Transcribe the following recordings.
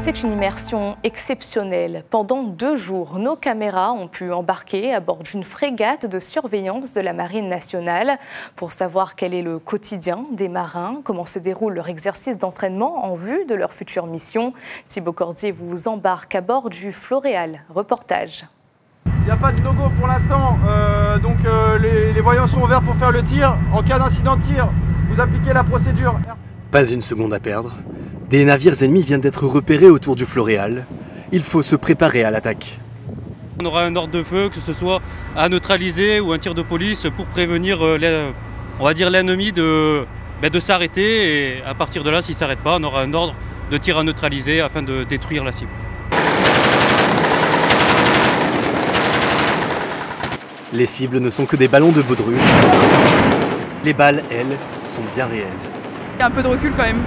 C'est une immersion exceptionnelle. Pendant 2 jours, nos caméras ont pu embarquer à bord d'une frégate de surveillance de la Marine nationale pour savoir quel est le quotidien des marins, comment se déroule leur exercice d'entraînement en vue de leur future mission. Thibaut Cordier vous embarque à bord du Floréal. Reportage. Il n'y a pas de logo pour l'instant, donc les voyants sont ouverts pour faire le tir. En cas d'incident de tir, vous appliquez la procédure. Pas une seconde à perdre. Des navires ennemis viennent d'être repérés autour du Floréal. Il faut se préparer à l'attaque. On aura un ordre de feu, que ce soit à neutraliser ou un tir de police pour prévenir on va dire l'ennemi de s'arrêter. Et à partir de là, s'il ne s'arrête pas, on aura un ordre de tir à neutraliser afin de détruire la cible. Les cibles ne sont que des ballons de baudruche. Les balles, elles, sont bien réelles. Il y a un peu de recul quand même.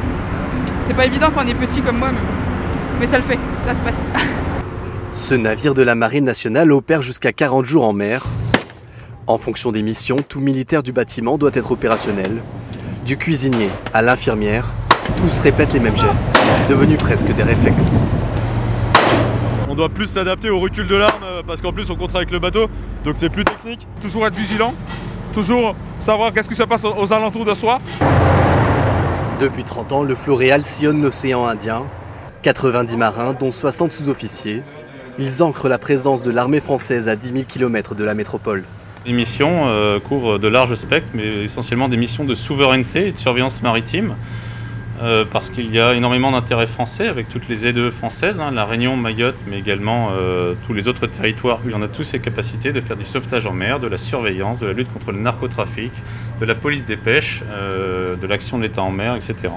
C'est pas évident quand on est petit comme moi, mais ça le fait, ça se passe. Ce navire de la Marine nationale opère jusqu'à 40 jours en mer. En fonction des missions, tout militaire du bâtiment doit être opérationnel. Du cuisinier à l'infirmière, tous répètent les mêmes gestes, devenus presque des réflexes. On doit plus s'adapter au recul de l'arme parce qu'en plus on compte avec le bateau, donc c'est plus technique. Toujours être vigilant, toujours savoir qu'est-ce qui se passe aux alentours de soi. Depuis 30 ans, le Floréal sillonne l'océan Indien. 90 marins, dont 60 sous-officiers. Ils ancrent la présence de l'armée française à 10 000 km de la métropole. Les missions couvrent de larges spectres, mais essentiellement des missions de souveraineté et de surveillance maritime. Parce qu'il y a énormément d'intérêts français avec toutes les ZE françaises, la Réunion, Mayotte, mais également tous les autres territoires où il y en a tous ces capacités de faire du sauvetage en mer, de la surveillance, de la lutte contre le narcotrafic, de la police des pêches, de l'action de l'État en mer, etc.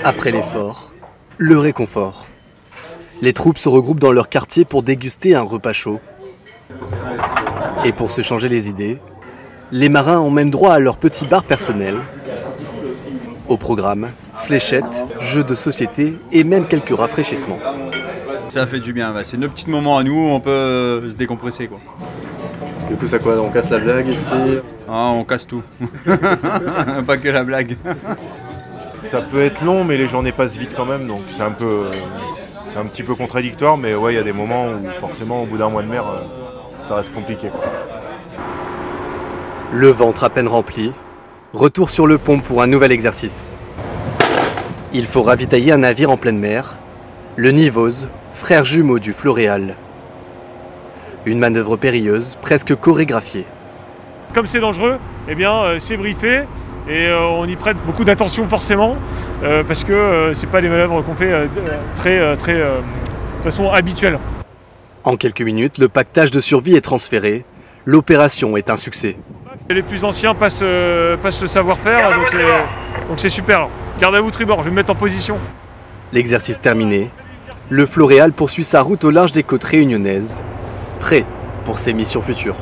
Après l'effort, le réconfort. Les troupes se regroupent dans leur quartier pour déguster un repas chaud. Et pour se changer les idées, les marins ont même droit à leur petit bar personnel. Au programme, fléchettes, jeux de société et même quelques rafraîchissements. Ça fait du bien, c'est nos petits moments à nous, on peut se décompresser quoi. Du coup, ça quoi? On casse la blague ici? Ah, on casse tout. Pas que la blague. Ça peut être long, mais les journées passent vite quand même, donc c'est un petit peu contradictoire, mais ouais, il y a des moments où forcément, au bout d'un mois de mer, ça reste compliqué, quoi. Le ventre à peine rempli, retour sur le pont pour un nouvel exercice. Il faut ravitailler un navire en pleine mer, le Nivose, frère jumeau du Floréal. Une manœuvre périlleuse, presque chorégraphiée. Comme c'est dangereux, eh bien c'est briefé et on y prête beaucoup d'attention forcément parce que c'est pas des manœuvres qu'on fait de façon habituelle. En quelques minutes, le pactage de survie est transféré. L'opération est un succès. Les plus anciens passent le savoir-faire, donc c'est super. Garde à vous tribord, je vais me mettre en position. L'exercice terminé, le Floréal poursuit sa route au large des côtes réunionnaises, prêt pour ses missions futures.